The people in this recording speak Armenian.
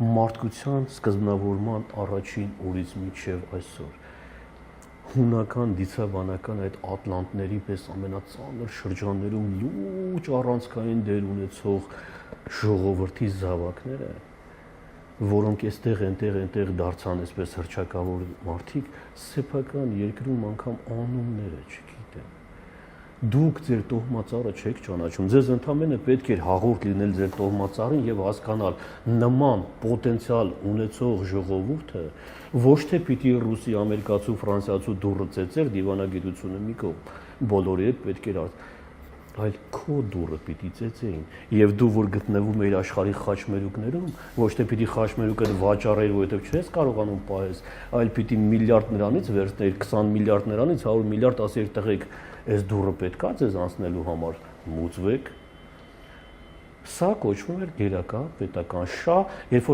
մարդկության սկզբնավորման առաջին օրից մինչև այսօր հունական դիցաբանական այդ ատլանտների պես ամենածանր շրջաններում լուրջ առանցքային դեր ունեցող ժողովրդի զավակները, որոնք այնտեղ դարձան այսպես հռչակավոր մարդիկ, սեփական երկրում անգամ անունները չգիտեն։ Դուք ձեր տոհմածառը չեք ճանաչում, ձեզ ընդամենը պետք էր հաղորդ լինել ձեր տոհմածառին եւ հասկանալ նման պոտենցիալ ունեցող ժողովուրդը ոչ թե պիտի ռուսի, ամերիկացու, ֆրանսիացու դուրը ծեծեր դիվանագիտությունը մի կողմ, բոլորի հետ պետք էր այլ քո դուրը պիտի ծեծեին եւ դու որ գտնվում էիր աշխարհի խաչմերուկներում ոչ թե պիտի խաչմերուկը վաճառեր որովհետեւ չես կարողանում պահես այլ պիտի միլիարդ նրանից վերցնել 20 միլիարդ նրանից 100 միլիարդ ասեր տղեկ այս դուրը պետքա ձեզ անցնելու համար մուծվեք սա կոչվում էր գերակա պետական շահ երբ